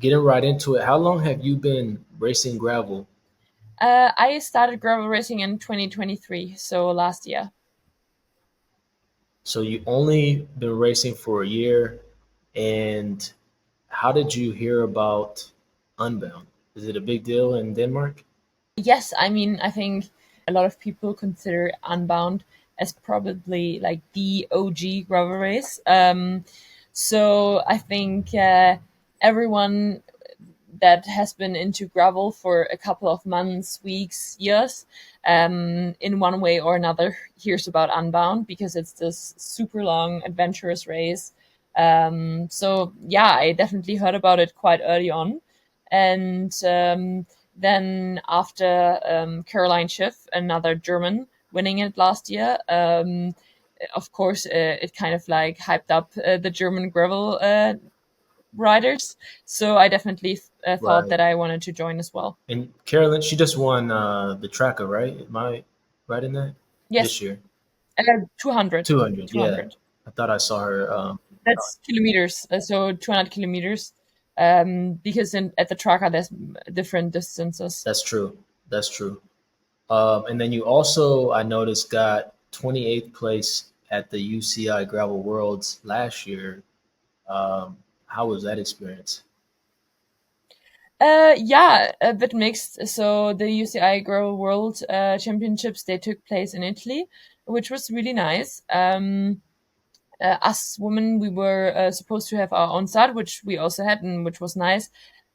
getting right into it, how long have you been racing gravel? I started gravel racing in 2023, so last year. So you only been racing for a year, and how did you hear about Unbound? Is it a big deal in Denmark? Yes, I mean, I think a lot of people consider Unbound as probably like the OG gravel race. So I think everyone that has been into gravel for a couple of months, weeks, years, in one way or another, hears about Unbound because it's this super long, adventurous race. So yeah, I definitely heard about it quite early on, and then after Caroline Schiff, another German, winning it last year. Of course, it kind of like hyped up the German gravel riders. So I definitely thought Right. that I wanted to join as well. And Carolyn, she just won the tracker, right? Am I right in that? Yes, This year. 200. 200, yeah. 200. I thought I saw her. That's kilometers. So 200 kilometers. Because at the tracker, there's different distances. That's true. That's true. And then you also, I noticed, got 28th place at the UCI Gravel Worlds last year. How was that experience? Yeah, a bit mixed. So the UCI Gravel World Championships, they took place in Italy, which was really nice. Us women, we were supposed to have our own start, which we also had, and which was nice.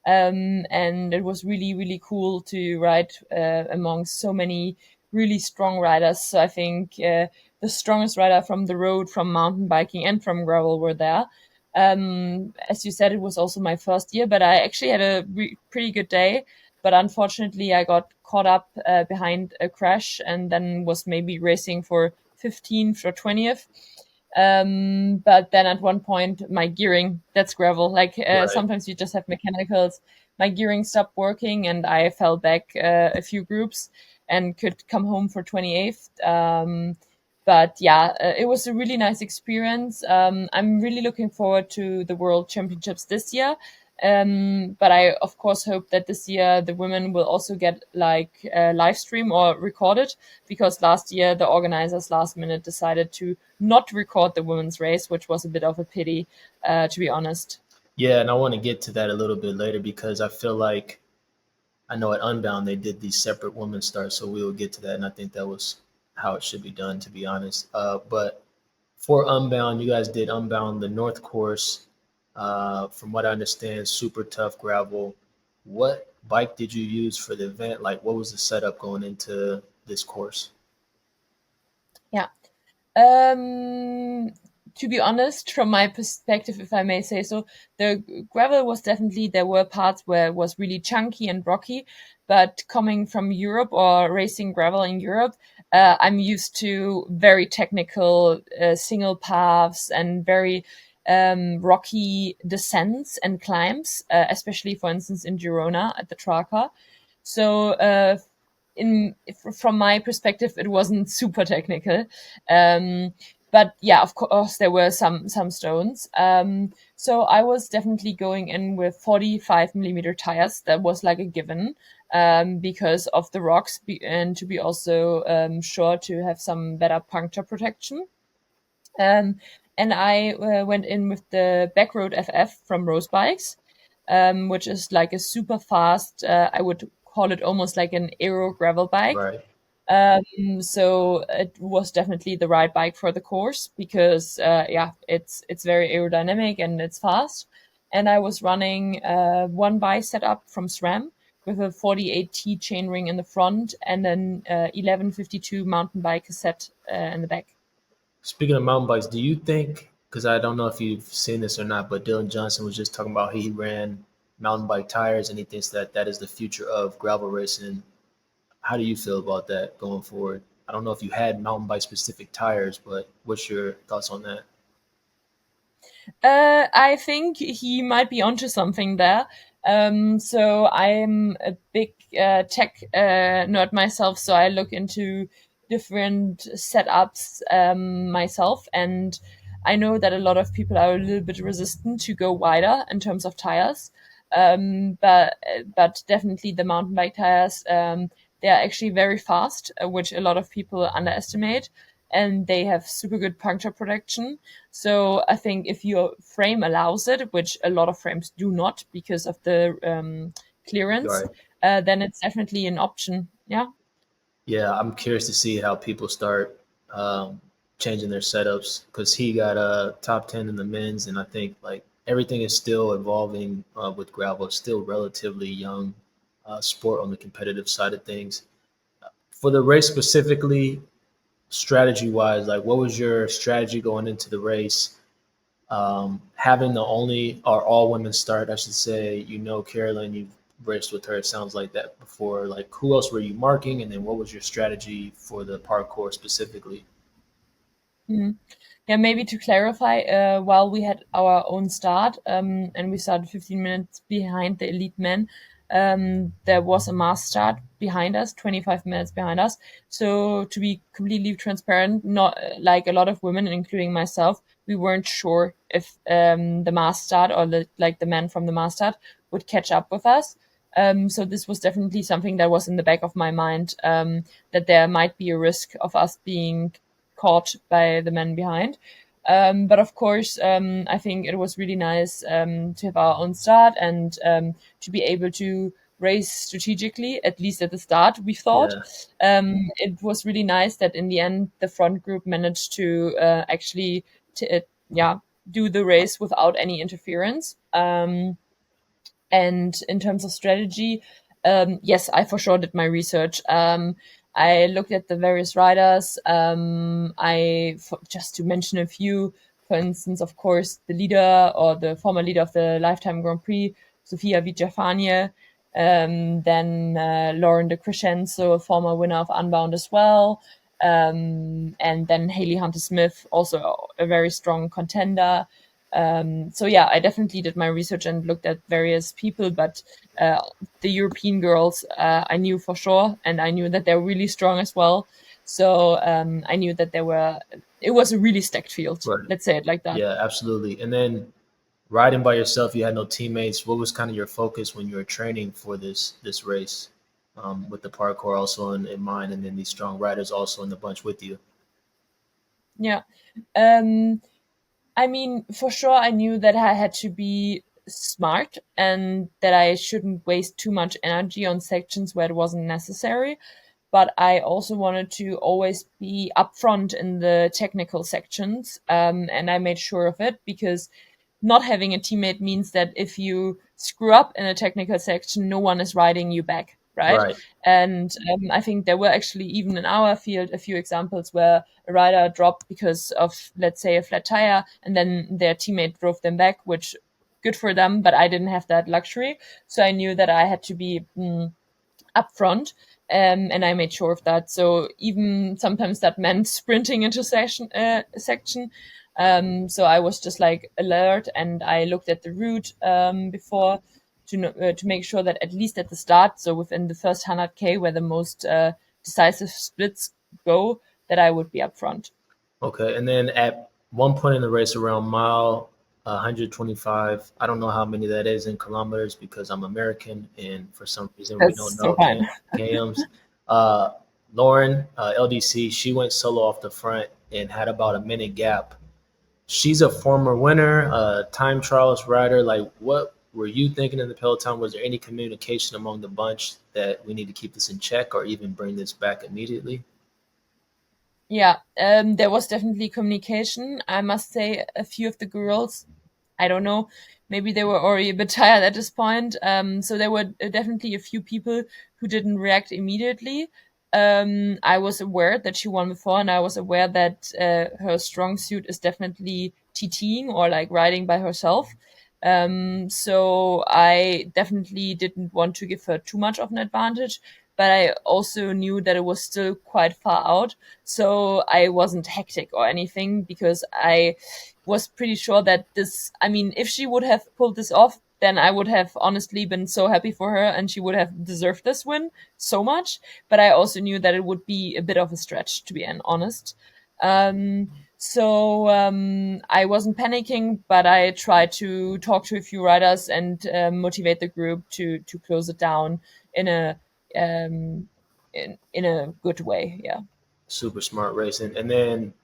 And it was really, really cool to ride amongst so many really strong riders. So I think the strongest rider from the road, from mountain biking, and from gravel were there. As you said, it was also my first year, but I actually had a pretty good day. But unfortunately, I got caught up behind a crash and then was maybe racing for 15th or 20th. But then at one point, my gearing, that's gravel. Like Right. sometimes you just have mechanicals. My gearing stopped working and I fell back a few groups and could come home for 28th. But yeah, it was a really nice experience. I'm really looking forward to the World Championships this year. But I, of course, hope that this year the women will also get like live stream or record it because last year the organizers last minute decided to not record the women's race, which was a bit of a pity, to be honest. Yeah, and I want to get to that a little bit later because I feel like I know at Unbound they did these separate women's starts, so we will get to that, and I think that was how it should be done, to be honest. But for Unbound, you guys did Unbound the North Course. From what I understand, super tough gravel. What bike did you use for the event? Like, what was the setup going into this course? Yeah. Um, to be honest, from my perspective, if I may say so, the gravel was definitely, there were parts where it was really chunky and rocky, but coming from Europe or racing gravel in Europe, I'm used to very technical single paths and very rocky descents and climbs, especially, for instance, in Girona at the Tracker. So, from my perspective, it wasn't super technical. Um, but yeah, of course, there were some stones. So I was definitely going in with 45 millimeter tires. That was like a given because of the rocks and to be also sure to have some better puncture protection. Um, and I went in with the Backroad FF from Rose Bikes, which is like a super fast, I would call it almost like an aero gravel bike. Right. So it was definitely the right bike for the course because yeah, it's very aerodynamic and it's fast. And I was running one bike setup from SRAM with a 48T chainring in the front and an 1152 mountain bike cassette in the back. Speaking of mountain bikes, do you think, because I don't know if you've seen this or not, but Dylan Johnson was just talking about he ran mountain bike tires and he thinks that that is the future of gravel racing. How do you feel about that going forward? I don't know if you had mountain bike specific tires, but what's your thoughts on that? I think he might be onto something there. So I'm a big tech nerd myself, so I look into different setups myself, and I know that a lot of people are a little bit resistant to go wider in terms of tires. But definitely the mountain bike tires, they are actually very fast, which a lot of people underestimate, and they have super good puncture protection. So I think if your frame allows it, which a lot of frames do not because of the clearance, Right. then it's definitely an option. Yeah. Yeah, I'm curious to see how people start um, changing their setups because he got a top 10 in the men's, and I think like everything is still evolving with gravel. It's still relatively young sport on the competitive side of things. For the race specifically, strategy wise, like what was your strategy going into the race? Having the only or all women start, I should say, Carolyn, you've raced with her. It sounds like that before. Like, who else were you marking, and then what was your strategy for the parkour specifically? Mhm. Yeah, maybe to clarify, while we had our own start, and we started 15 minutes behind the elite men, there was a mass start behind us, 25 minutes behind us. So to be completely transparent, not like a lot of women, including myself, we weren't sure if the mass start or the men from the mass start would catch up with us. So this was definitely something that was in the back of my mind, that there might be a risk of us being caught by the men behind. But of course, I think it was really nice to have our own start and to be able to race strategically, at least at the start, we thought. Yeah, It was really nice that in the end, the front group managed to actually, yeah, do the race without any interference. And in terms of strategy, yes, I for sure did my research. I looked at the various riders. Just to mention a few, for instance, of course, the leader or the former leader of the Lifetime Grand Prix, Sofia Vijaifanye. Then Lauren de Crescenzo, a former winner of Unbound as well. And then Haley Hunter Smith, also a very strong contender. So yeah, I definitely did my research and looked at various people, but uh, the European girls I knew for sure, and I knew that they're really strong as well. So I knew that it was a really stacked field. right. Let's say it like that. Yeah, absolutely. And then riding by yourself, you had no teammates. What was kind of your focus when you were training for this race, with the parkour also in mind, and then these strong riders also in the bunch with you? Yeah. Um, I mean, for sure, I knew that I had to be smart and that I shouldn't waste too much energy on sections where it wasn't necessary. But I also wanted to always be upfront in the technical sections. And I made sure of it because not having a teammate means that if you screw up in a technical section, no one is riding you back, right? Right. And I think there were actually, even in our field, a few examples where a rider dropped because of, let's say, a flat tire, and then their teammate drove them back, which good for them, but I didn't have that luxury. So I knew that I had to be upfront. And I made sure of that. So even sometimes that meant sprinting into section. So I was just like alert, and I looked at the route before to make sure that at least at the start, so within the first 100K where the most decisive splits go, that I would be upfront. Okay, and then at one point in the race, around mile 125, I don't know how many that is in kilometers because I'm American, and for some reason we don't That's so know fine. KMs. Uh, Lauren, LDC, she went solo off the front and had about a minute gap. She's a former winner, time trials rider. Like, what were you thinking in the peloton? Was there any communication among the bunch that we need to keep this in check or even bring this back immediately? Yeah, there was definitely communication. I must say, a few of the girls, I don't know, maybe they were already a bit tired at this point. So there were definitely a few people who didn't react immediately. I was aware that she won before, and I was aware that her strong suit is definitely TTing or like riding by herself. So I definitely didn't want to give her too much of an advantage, but I also knew that it was still quite far out. So I wasn't hectic or anything because I was pretty sure that this, I mean, if she would have pulled this off, then I would have honestly been so happy for her and she would have deserved this win so much. But I also knew that it would be a bit of a stretch, to be honest. So I wasn't panicking, but I tried to talk to a few riders and motivate the group to close it down in a um, in a good way. Yeah. Super smart racing. And then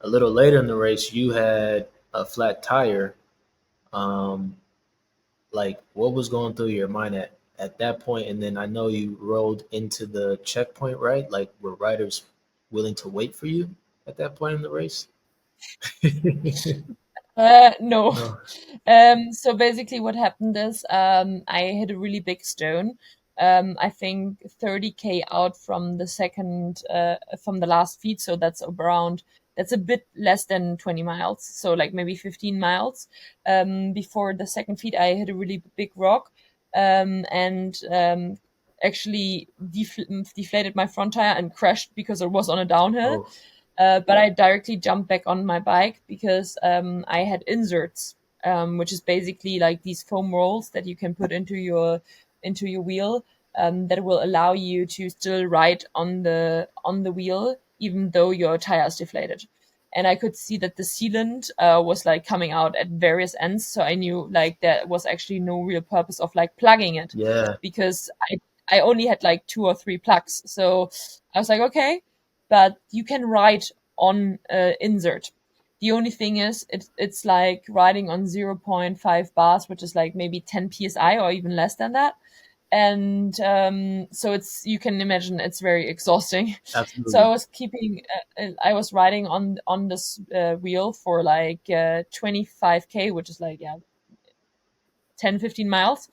a little later in the race, you had a flat tire. Um, like, what was going through your mind at that point? And then I know you rolled into the checkpoint, right? Like, were riders willing to wait for you at that point in the race? No. No. So basically, what happened is I hit a really big stone. I think 30K out from the second, from the last feed. So that's a bit less than 20 miles. So like maybe 15 miles. Before the second feed, I hit a really big rock, and actually deflated my front tire and crashed because it was on a downhill. Oh, But I directly jumped back on my bike because I had inserts, which is basically like these foam rolls that you can put into your wheel, that will allow you to still ride on the wheel even though your tire is deflated. And I could see that the sealant was like coming out at various ends, so I knew like there was actually no real purpose of like plugging it, yeah, because I only had like two or three plugs. So I was like, okay, but you can ride on insert. The only thing is, it's like riding on 0.5 bars, which is like maybe 10 psi or even less than that. And so it's, you can imagine it's very exhausting. So I absolutely. was I was riding on this wheel for like 25K, which is like, yeah, 10, 15 miles.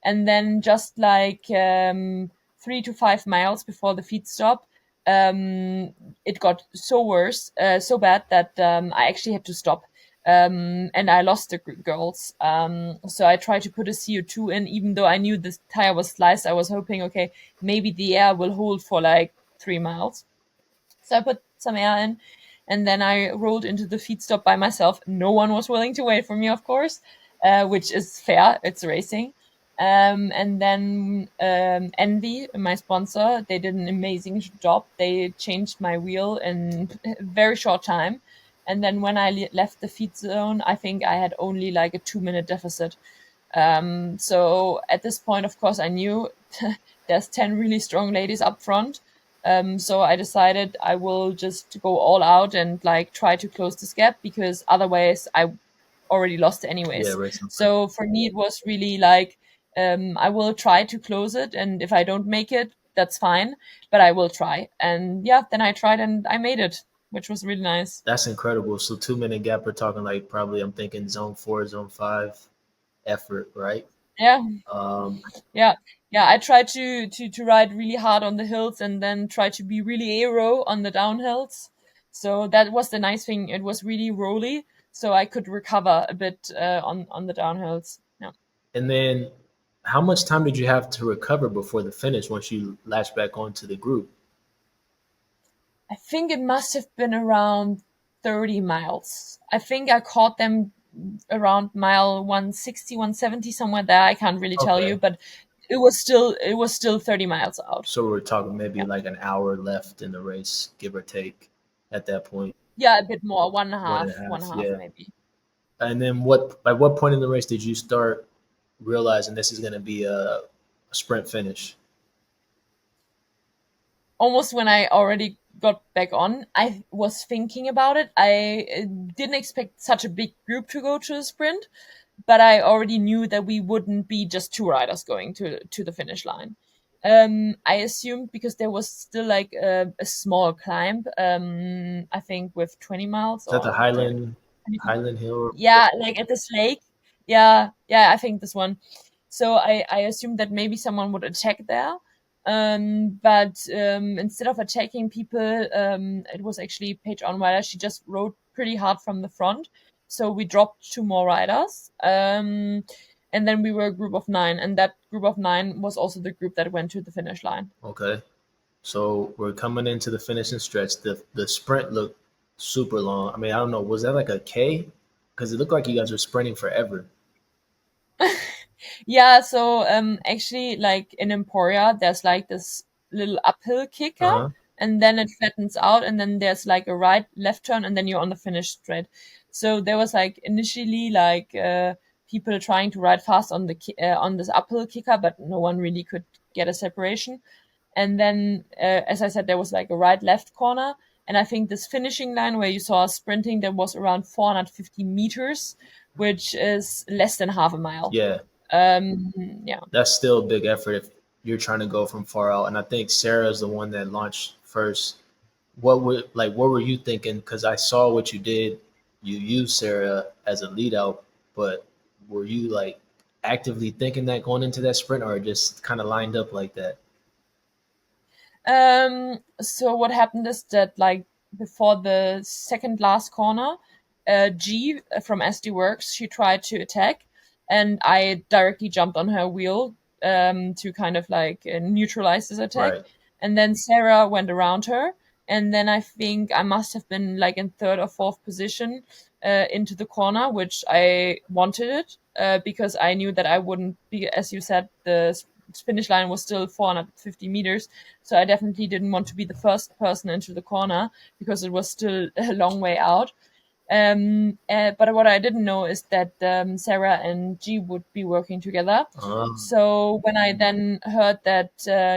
And then just like 3 to 5 miles before the feed stop, it got so bad that I actually had to stop. And I lost the girls. So I tried to put a CO2 in, even though I knew this tire was sliced. I was hoping, okay, maybe the air will hold for like 3 miles. So I put some air in, and then I rolled into the feed stop by myself. No one was willing to wait for me, of course, which is fair. It's racing. And then Envy, my sponsor, they did an amazing job. They changed my wheel in a very short time. And then when I left the feed zone, I think I had only like a 2 minute deficit. So at this point, of course, I knew there's 10 really strong ladies up front. So I decided I will just go all out and like try to close this gap, because otherwise I already lost Yeah, anyways. racing. So for me, it was really like, I will try to close it. And if I don't make it, that's fine, but I will try. And yeah, then I tried and I made it, which was really nice. That's incredible. So 2 minute gap, we're talking like probably I'm thinking zone four, zone five effort, right? Yeah. Um, Yeah, yeah. I tried to ride really hard on the hills and then try to be really aero on the downhills. So that was the nice thing. It was really rolly, so I could recover a bit on the downhills. Yeah, and then how much time did you have to recover before the finish once you latched back onto the group? I think it must have been around 30 miles. I think I caught them around mile 160, 170, somewhere there. I can't really tell you, Okay. but it was still 30 miles out. So we're talking maybe Yeah, like an hour left in the race, give or take, at that point. yeah, a bit more, One and a one and half, a half yeah. maybe. And then what? By what point in the race did you start realizing this is going to be a sprint finish? Almost when I already got back on, I was thinking about it. I didn't expect such a big group to go to a sprint, but I already knew that we wouldn't be just two riders going to the finish line. I assumed, because there was still like a small climb, I think with 20 miles Is that the or Highland 25. Highland Hill? Yeah, like at this lake. Yeah, yeah, I think this one. So I assumed that maybe someone would attack there. But instead of attacking people, it was actually Paige Onweiler. She just rode pretty hard from the front. So we dropped two more riders. And then we were a group of nine. And that group of nine was also the group that went to the finish line. Okay. So we're coming into the finishing stretch. The sprint looked super long. I mean, I don't know. Was that like a K? Because it looked like you guys were sprinting forever. Yeah, so actually, like in Emporia, there's like this little uphill Uh kicker, huh. and then it flattens out, and then there's like a right left turn, and then you're on the finish straight. So there was like initially like people trying to ride fast on the on this uphill kicker, but no one really could get a separation. And then, as I said, there was like a right left corner. And I think this finishing line where you saw sprinting, that was around 450 meters, which is less than half a mile. Yeah, Yeah. that's still a big effort if you're trying to go from far out. And I think Sarah's the one that launched first. What were you thinking? Because I saw what you did. You used Sarah as a lead out, but were you like actively thinking that going into that sprint, or just kind of lined up like that? So what happened is that like before the second last corner, G from SD Works, she tried to attack, and I directly jumped on her wheel to kind of like neutralize this attack. Right. And then Sarah went around her, and then I think I must have been like in third or fourth position into the corner, which I wanted it because I knew that I wouldn't be, as you said, the finish line was still 450 meters. So I definitely didn't want to be the first person into the corner because it was still a long way out. But what I didn't know is that Sarah and G would be working together. Um, So when I then heard that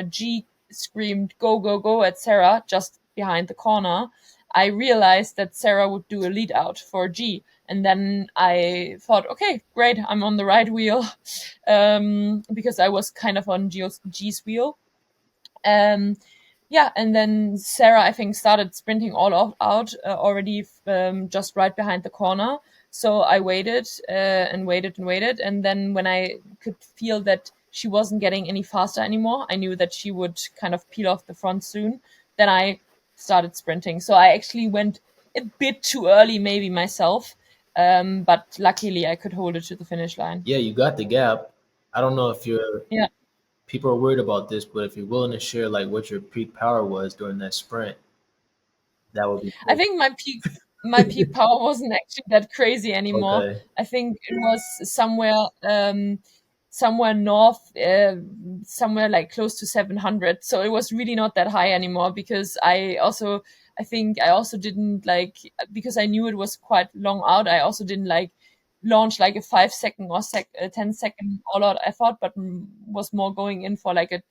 G screamed "Go, go, go" at Sarah just behind the corner, I realized that Sarah would do a lead out for G. And then I thought, okay, great, I'm on the right wheel, because I was kind of on G's wheel. Um, yeah, and then Sarah, I think, started sprinting out already just right behind the corner. So I waited and waited and waited. And then when I could feel that she wasn't getting any faster anymore, I knew that she would kind of peel off the front soon. Then I started sprinting. So I actually went a bit too early, maybe myself. But luckily I could hold it to the finish line. yeah, you got the gap. I don't know if you're Yeah. people are worried about this, but if you're willing to share like what your peak power was during that sprint, that would be I cool. think my peak power wasn't actually that crazy anymore. Okay. I think it was somewhere north, somewhere like close to 700. So it was really not that high anymore because I think I also didn't like, because I knew it was quite long out. I also didn't like launch like a 5 second or a 10-second all out effort, but was more going in for like a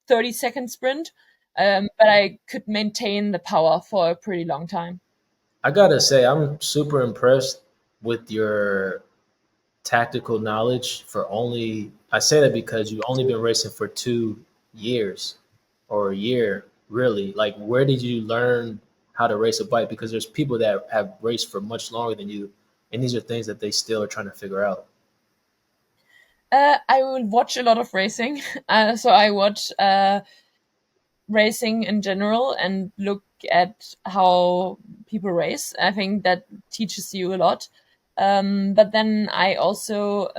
30-second sprint. But I could maintain the power for a pretty long time. I gotta say, I'm super impressed with your tactical knowledge for only, I say that because you've only been racing for 2 years or a year, really. Like, where did you learn how to race a bike? Because there's people that have raced for much longer than you, and these are things that they still are trying to figure out. I will watch a lot of racing. So I watch racing in general and look at how people race. I think that teaches you a lot. But then I also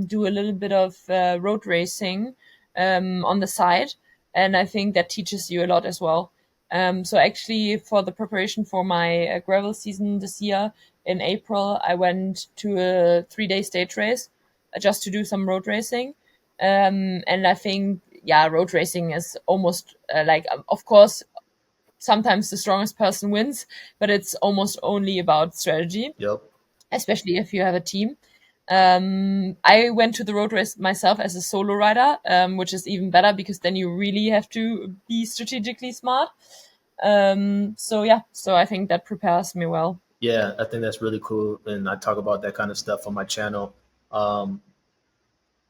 do a little bit of road racing on the side, and I think that teaches you a lot as well. So actually, for the preparation for my gravel season this year in April, I went to a 3-day stage race just to do some road racing. And I think, yeah, road racing is almost like, of course, sometimes the strongest person wins, but it's almost only about strategy, Yep. especially if you have a team. I went to the road race myself as a solo rider, which is even better because then you really have to be strategically smart. So yeah, so I think that prepares me well. Yeah, I think that's really cool. And I talk about that kind of stuff on my channel. Um,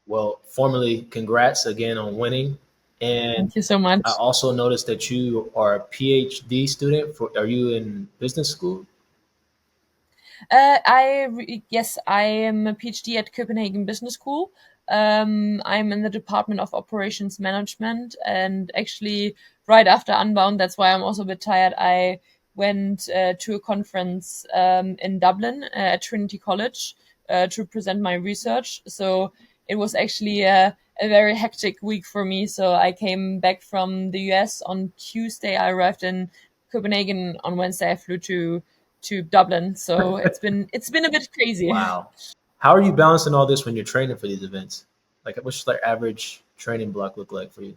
well, formally, congrats again on winning. And Thank you so much. I also noticed that you are a PhD student. Are you in business school? Yes, I am a PhD at Copenhagen Business School. I'm in the Department of Operations Management, and actually, right after Unbound, that's why I'm also a bit tired. I went to a conference in Dublin at Trinity College to present my research. So it was actually a very hectic week for me. So I came back from the US on Tuesday. I arrived in Copenhagen on Wednesday. I flew to Dublin. So it's been a bit crazy. Wow. How are you balancing all this when you're training for these events? Like, what's your average training block look like for you?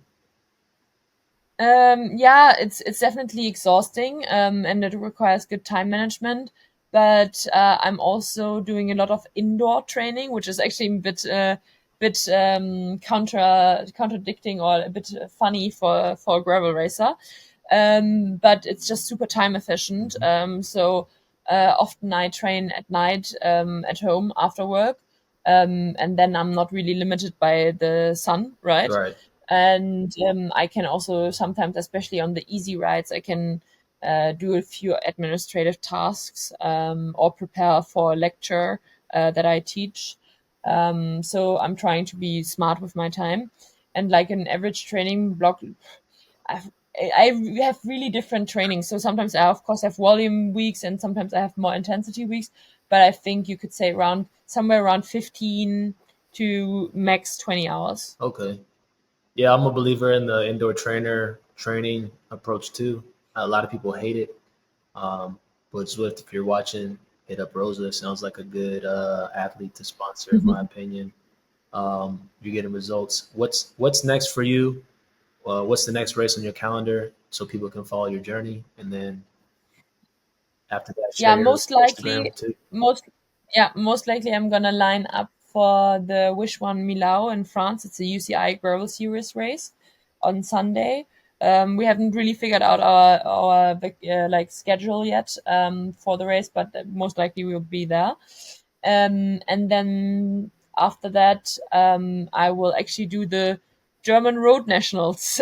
Yeah, it's definitely exhausting, and it requires good time management. But I'm also doing a lot of indoor training, which is actually a bit contradicting or a bit funny for a gravel racer. But it's just super time efficient. Mhm. So often I train at night at home after work, and then I'm not really limited by the sun, right? Right. And I can also sometimes, especially on the easy rides, I can do a few administrative tasks or prepare for a lecture that I teach. So I'm trying to be smart with my time. And like an average training block, I've, I have really different trainings. So sometimes I, of course, have volume weeks and sometimes I have more intensity weeks. But I think you could say around somewhere around 15 to max 20 hours. Okay. Yeah, I'm a believer in the indoor trainer training approach too. A lot of people hate it. But Swift, if you're watching, hit up Rosa. Sounds like a good athlete to sponsor, in my opinion. You're getting results. What's next for you? What's the next race on your calendar so people can follow your journey? And then after that, share Yeah, your most likely, Instagram too. most most likely I'm gonna line up for the Wish One Millau in France. It's a UCI Gravel Series race on Sunday. We haven't really figured out our like schedule yet for the race, but most likely we'll be there. And then after that, I will actually do the German Road Nationals.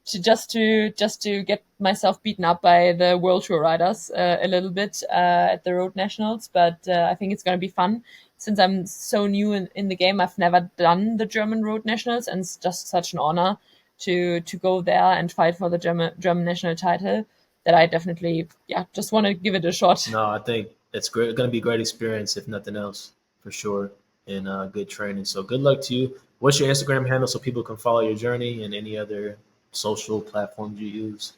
To get myself beaten up by the World Tour riders a little bit at the Road Nationals, but I think it's going to be fun. Since I'm so new in the game, I've never done the German Road Nationals, and it's just such an honor to go there and fight for the German national title that I definitely just want to give it a shot. No, I think it's great. Going to be a great experience, if nothing else, for sure, and good training. So good luck to you. What's your Instagram handle so people can follow your journey and any other social platforms you use?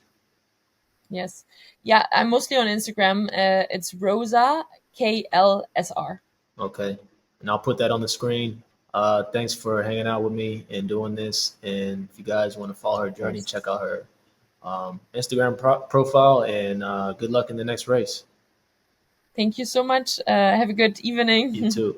Yes, yeah, I'm mostly on Instagram. It's Rosa KLSR. Okay, and I'll put that on the screen. Thanks for hanging out with me and doing this. And if you guys want to follow her Of journey, course. check out her Instagram profile. And good luck in the next race. Thank you so much. Have a good You evening. too.